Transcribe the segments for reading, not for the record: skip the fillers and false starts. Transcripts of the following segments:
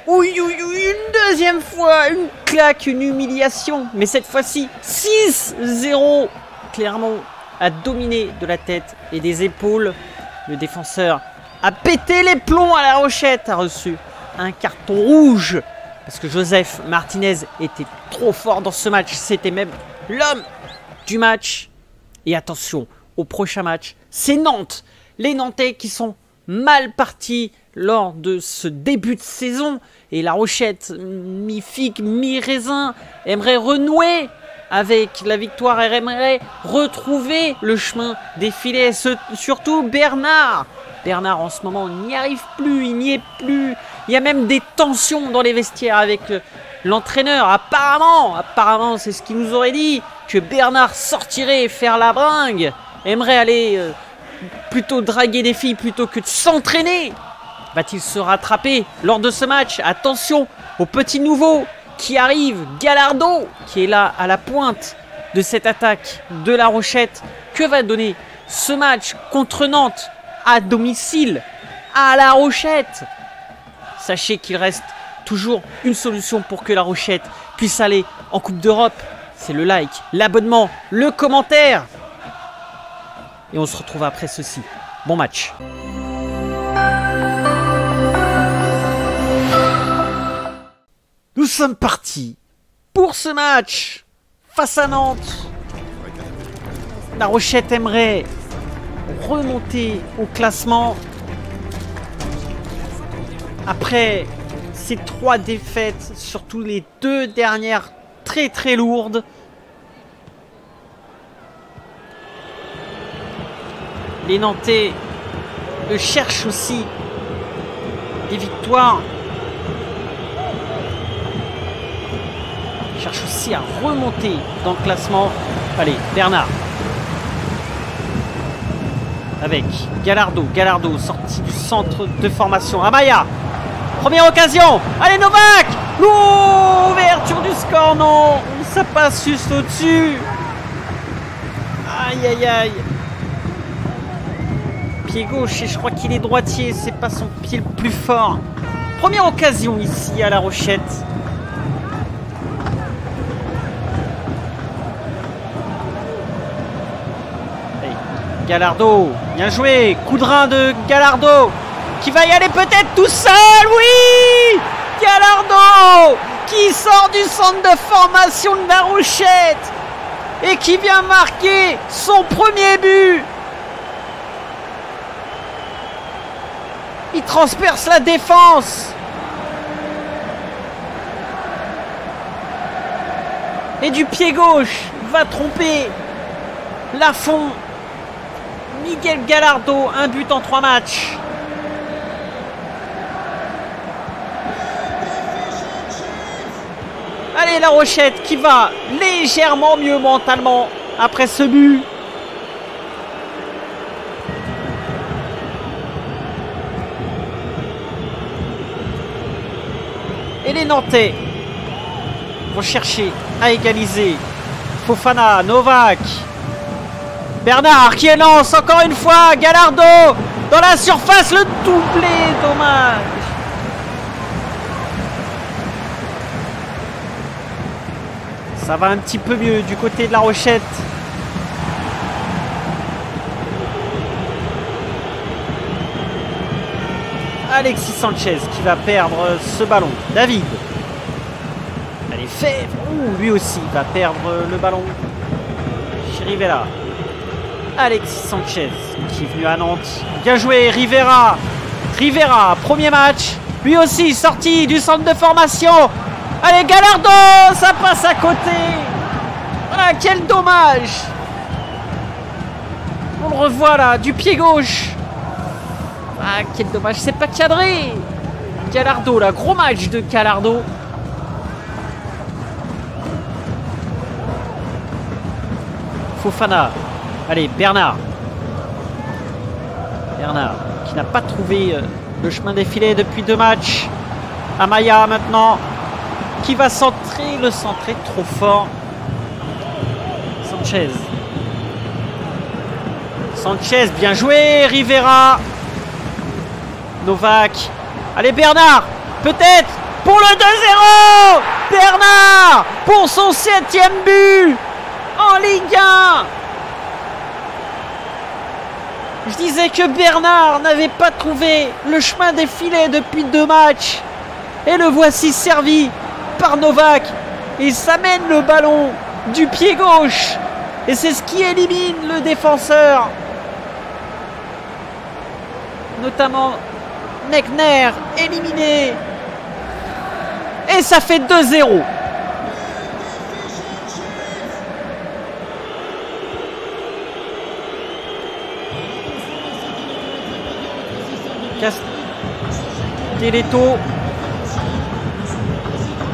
Oui, une deuxième fois, une claque, une humiliation. Mais cette fois-ci, 6-0. Clairement, a dominé de la tête et des épaules. Le défenseur a pété les plombs à La Rochette, a reçu un carton rouge. Parce que Joseph Martinez était trop fort dans ce match. C'était même l'homme du match. Et attention, au prochain match, c'est Nantes. Les Nantais qui sont mal partis lors de ce début de saison. Et La Rochette, mi-figue, mi-raisin, aimerait renouer avec la victoire et aimerait retrouver le chemin des filets. Surtout Bernard. Bernard en ce moment n'y arrive plus, il n'y est plus. Il y a même des tensions dans les vestiaires avec l'entraîneur. Apparemment, c'est ce qu'il nous aurait dit, que Bernard sortirait faire la bringue. Aimerait aller plutôt draguer des filles plutôt que de s'entraîner. Va-t-il se rattraper lors de ce match? Attention au petit nouveau qui arrive, Gallardo, qui est là à la pointe de cette attaque de La Rochette. Que va donner ce match contre Nantes à domicile à La Rochette? Sachez qu'il reste toujours une solution pour que La Rochette puisse aller en Coupe d'Europe. C'est le like, l'abonnement, le commentaire. Et on se retrouve après ceci. Bon match. Nous sommes partis pour ce match face à Nantes. La Rochette aimerait remonter au classement après ces 3 défaites, surtout les 2 dernières très lourdes. Les Nantais cherchent aussi des victoires. Cherche aussi à remonter dans le classement. Allez, Bernard. Avec Gallardo. Gallardo sorti du centre de formation. Amaya. Première occasion. Allez, Novak. L'ouverture du score. Non. Ça passe juste au-dessus. Aïe. Pied gauche. Et je crois qu'il est droitier. C'est pas son pied le plus fort. Première occasion ici à La Rochette. Gallardo, bien joué, coup de rein de Gallardo, qui va y aller peut-être tout seul, oui! Gallardo, qui sort du centre de formation de La Rochette, et qui vient marquer son premier but. Il transperce la défense. Et du pied gauche, va tromper Lafont. Miguel Gallardo, un but en 3 matchs. Allez, La Rochette qui va légèrement mieux mentalement après ce but. Et les Nantais vont chercher à égaliser. Fofana, Novak. Bernard qui lance encore une fois. Gallardo dans la surface, le doublé, dommage. Ça va un petit peu mieux du côté de La Rochette. Alexis Sanchez qui va perdre ce ballon. David. Allez, Fèvre. Lui aussi va perdre le ballon. Rivera. Alexis Sanchez qui est venu à Nantes. Bien joué, Rivera. Rivera, premier match. Lui aussi sorti du centre de formation. Allez, Gallardo, ça passe à côté. Ah, quel dommage. On le revoit là, du pied gauche. Ah, quel dommage, c'est pas cadré. Gallardo là, gros match de Gallardo. Fofana. Allez, Bernard. Bernard qui n'a pas trouvé le chemin des filets depuis 2 matchs. Amaya maintenant qui va centrer, le centrer trop fort. Sanchez. Sanchez, bien joué. Rivera. Novak. Allez, Bernard. Peut-être. pour le 2-0. Bernard pour son 7e but en Ligue 1. Je disais que Bernard n'avait pas trouvé le chemin des filets depuis 2 matchs. Et le voici servi par Novak. Il s'amène le ballon du pied gauche. Et c'est ce qui élimine le défenseur. Notamment Mechner éliminé. Et ça fait 2-0.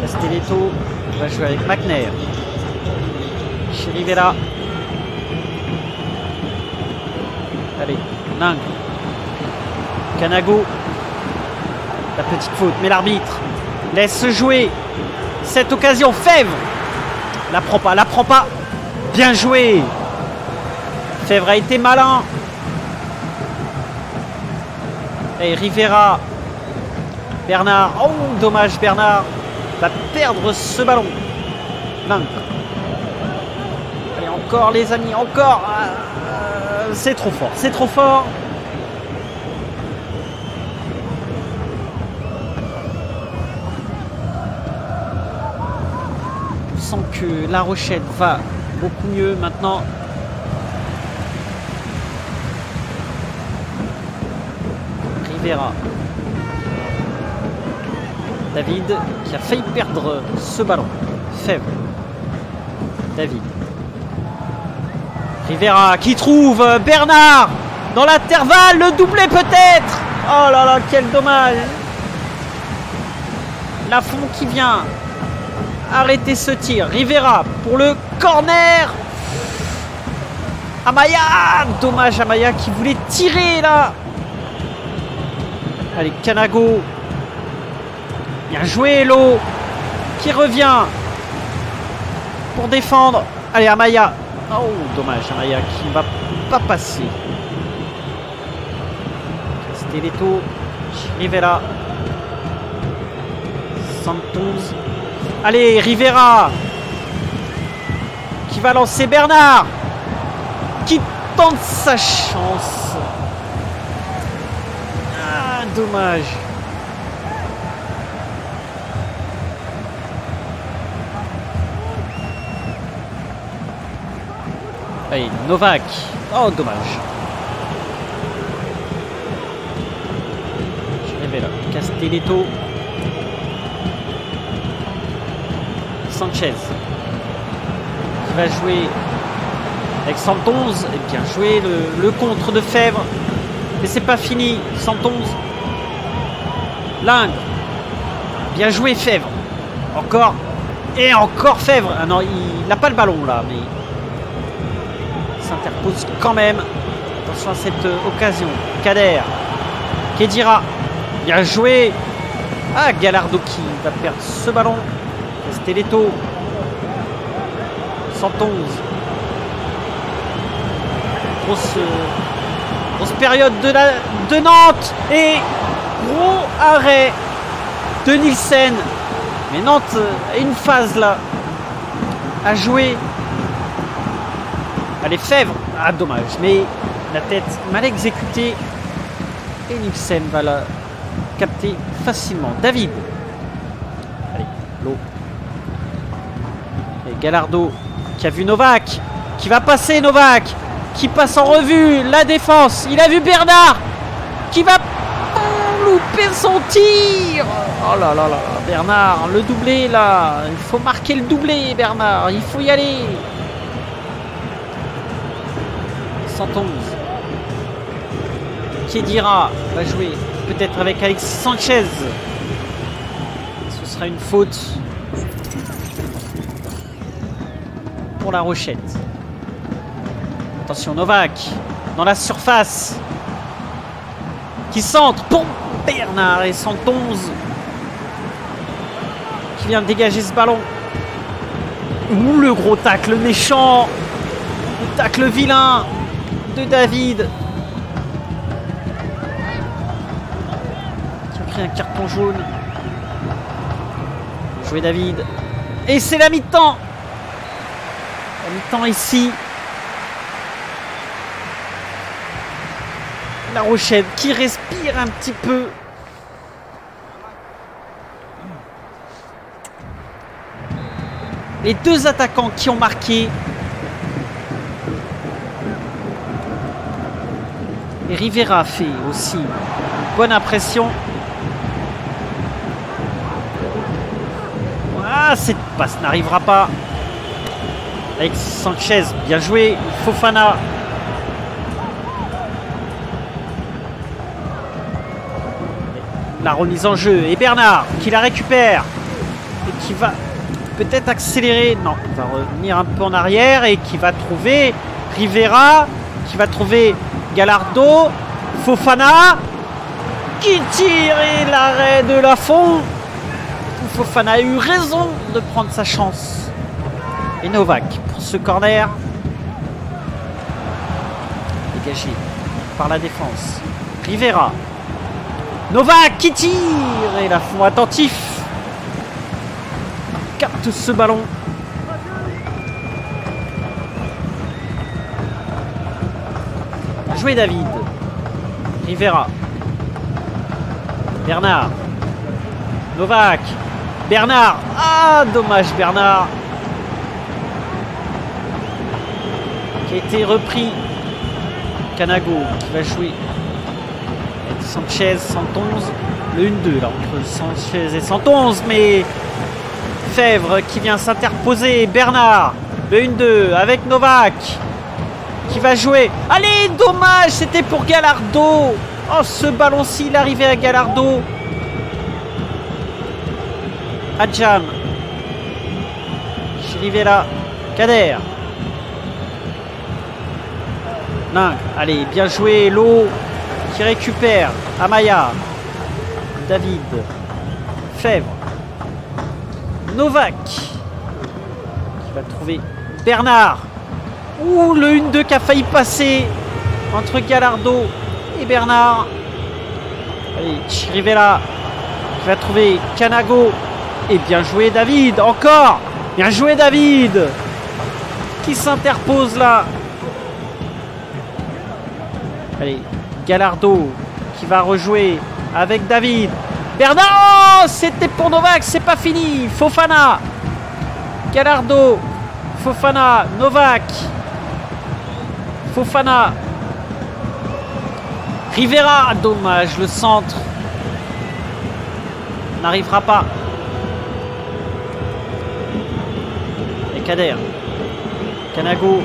Castelletto va jouer avec Mechner. Chez Rivera. Allez, Lang. Canago. La petite faute, mais l'arbitre laisse jouer cette occasion. Fèvre la prend pas. Bien joué. Fèvre a été malin. Et Rivera. Bernard. Oh, dommage, Bernard va perdre ce ballon. Lang. Allez, encore les amis, encore. C'est trop fort, c'est trop fort. On sent que La Rochelle va beaucoup mieux maintenant. Rivera. David qui a failli perdre ce ballon. Fèvre. David. Rivera qui trouve Bernard dans l'intervalle. Le doublé peut-être. Oh là là, quel dommage. Lafont qui vient arrêter ce tir. Rivera pour le corner. Amaya. Dommage, Amaya qui voulait tirer là. Allez, Canago. Bien joué, Hello qui revient pour défendre. Allez, Amaya. Oh, dommage, Amaya qui ne va pas passer. Castelletto, Rivera. Santos. Allez, Rivera qui va lancer Bernard qui tente sa chance. Ah, dommage. Allez, Novak. Oh, dommage. Rivera. Castelletto. Sanchez. Qui va jouer avec Santos. Et bien joué le contre de Fèvre. Mais c'est pas fini. Santos. Lang. Bien joué Fèvre. Encore. Et encore Fèvre. Ah non, il n'a pas le ballon là, mais s'interpose quand même. Attention à cette occasion. Kader. Kedira. Bien joué. Ah, Gallardo qui va perdre ce ballon. Castelletto. Santos. Grosse période de Nantes. Et gros arrêt de Nielsen. Mais Nantes a une phase là à jouer. Allez, Fèvre. Ah, dommage. Mais la tête mal exécutée. Et Nielsen va la capter facilement. David. Allez, l'eau. Et Gallardo qui a vu Novak. Qui va passer Novak. Qui passe en revue la défense. Il a vu Bernard. Qui va louper son tir. Oh là là là. Bernard, le doublé là. Il faut marquer le doublé, Bernard. Il faut y aller. Santos. Kedira va jouer peut-être avec Alexis Sanchez. Ce sera une faute pour La Rochette. Attention, Novak dans la surface qui centre pour Bernard et Santos qui vient de dégager ce ballon. Ouh, le gros tacle méchant, le tacle vilain de David qui a pris un carton jaune. Joué David. Et c'est la mi-temps. La mi-temps ici. La Rochelle qui respire un petit peu. Les deux attaquants qui ont marqué. Et Rivera fait aussi une bonne impression. Ah, cette passe n'arrivera pas. Avec Sanchez, bien joué. Fofana. La remise en jeu. Et Bernard qui la récupère. Et qui va peut-être accélérer. Non, il va revenir un peu en arrière. Et qui va trouver Rivera. Qui va trouver Gallardo. Fofana. Qui tire. Et l'arrêt de Lafont. Fofana a eu raison de prendre sa chance. Et Novak pour ce corner. Dégagé par la défense. Rivera. Novak qui tire. Et Lafont attentif. Capte ce ballon. Joué David. Rivera. Bernard. Novak. Bernard. Ah, dommage Bernard. Qui a été repris. Canago qui va jouer. Sanchez, 111. Le 1-2 là entre Sanchez et 111. Mais Fèvre qui vient s'interposer. Bernard. Le 1-2 avec Novak. Qui va jouer. Allez, dommage. C'était pour Gallardo. Oh, ce ballon-ci, il arrivait à Gallardo. Adjam. Chirivella. Kader. Ning. Allez, bien joué. L'eau qui récupère. Amaya. David. Fèvre. Novak. Qui va trouver Bernard. Ouh, le 1-2 qui a failli passer entre Gallardo et Bernard. Allez, Chirivella. Qui va trouver Canago. Et bien joué David, encore. Bien joué David. Qui s'interpose là. Allez, Gallardo qui va rejouer avec David. Bernard, oh, c'était pour Novak, c'est pas fini. Fofana. Gallardo. Fofana. Novak. Fofana. Rivera, dommage, le centre n'arrivera pas. Et Kader. Canago.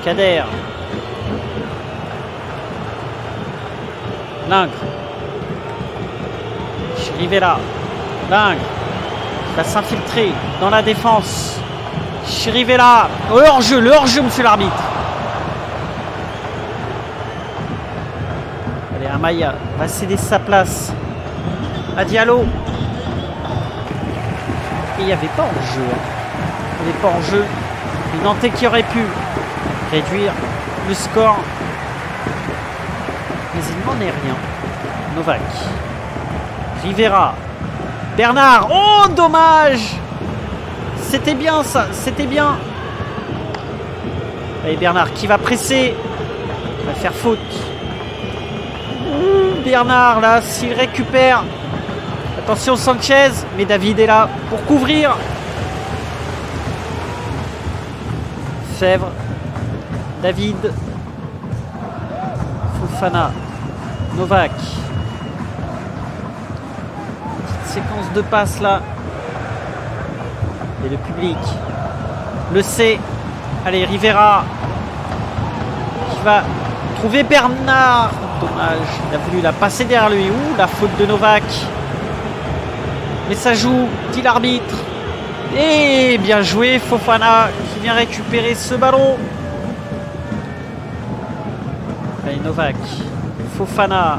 Kader. Lingre. Chirivella. Lingre. Il va s'infiltrer dans la défense. Chirivella. Le hors-jeu, monsieur l'arbitre. Allez, Amaya va céder sa place à Diallo. Et il n'y avait pas en jeu. Il n'y avait pas en jeu. Et Nantais qui aurait pu réduire le score. Mais il n'en est rien. Novak. Rivera. Bernard. Oh, dommage. C'était bien ça. C'était bien. Allez, Bernard qui va presser. Il va faire faute. Bernard là, s'il récupère. Attention Sanchez. Mais David est là pour couvrir. Fèvre. David. Fofana. Novak. Petite séquence de passes là. Et le public le sait. Allez, Rivera. Qui va trouver Bernard. Dommage. Il a voulu la passer derrière lui. Ouh, la faute de Novak. Mais ça joue, dit l'arbitre. Et bien joué, Fofana qui vient récupérer ce ballon. Allez, Novak. Fofana.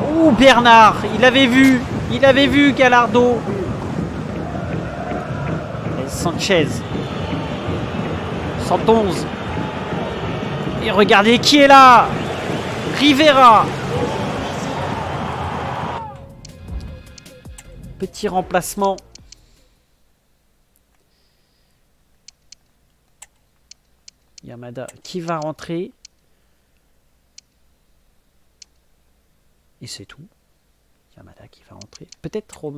Ouh, Bernard. Il avait vu Gallardo. Et Sanchez. 111. Et regardez qui est là. Rivera. Petit remplacement. Yamada qui va rentrer. Et c'est tout. Yamada qui va rentrer. Peut-être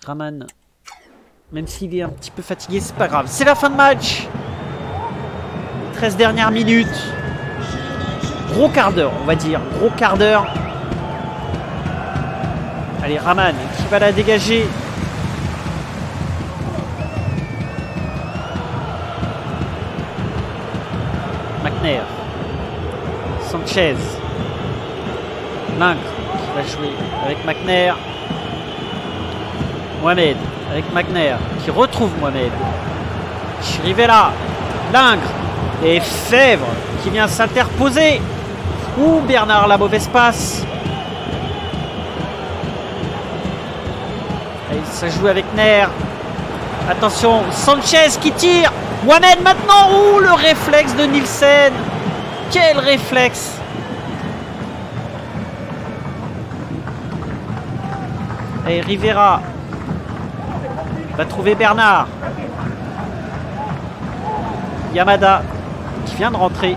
Raman. Même s'il est un petit peu fatigué, c'est pas grave. C'est la fin de match. 13 dernières minutes. Gros quart d'heure, on va dire. Gros quart d'heure. Allez, Raman qui va la dégager. McNair. Sanchez. Lingre qui va jouer avec McNair. Mohamed avec McNair qui retrouve Mohamed. Chirivella. Lingre. Et Fèvre qui vient s'interposer. Ouh, Bernard, la mauvaise passe. Et ça joue avec Nair. Attention, Sanchez qui tire. Mohamed maintenant. Ouh, le réflexe de Nielsen. Quel réflexe. Et Rivera va trouver Bernard. Yamada qui vient de rentrer.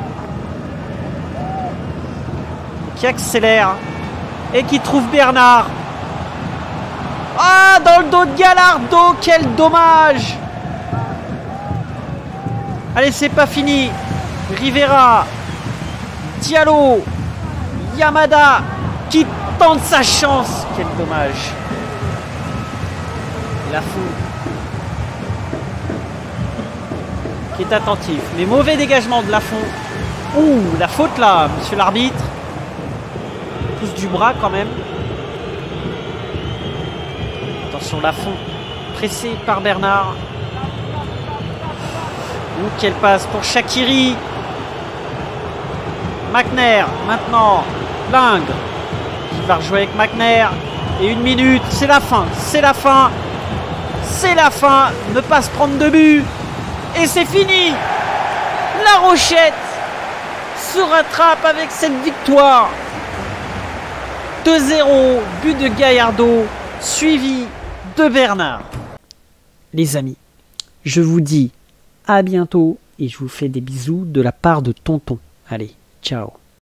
Qui accélère. Et qui trouve Bernard. Ah, dans le dos de Gallardo. Quel dommage. Allez, c'est pas fini. Rivera. Diallo. Yamada qui tente sa chance. Quel dommage. Lafont qui est attentif. Mais mauvais dégagement de Lafont. Ouh, la faute là, monsieur l'arbitre. Pousse du bras quand même. Attention, Lafont pressé par Bernard. Ouh, quelle passe pour Shaqiri. McNair, maintenant. Lingre qui va rejouer avec McNair. Et 1 minute, c'est la fin. C'est la fin. C'est la fin. Ne pas se prendre de but. Et c'est fini. La Rochette se rattrape avec cette victoire. 2-0, but de Gallardo, suivi de Bernard. Les amis, je vous dis à bientôt et je vous fais des bisous de la part de Tonton. Allez, ciao.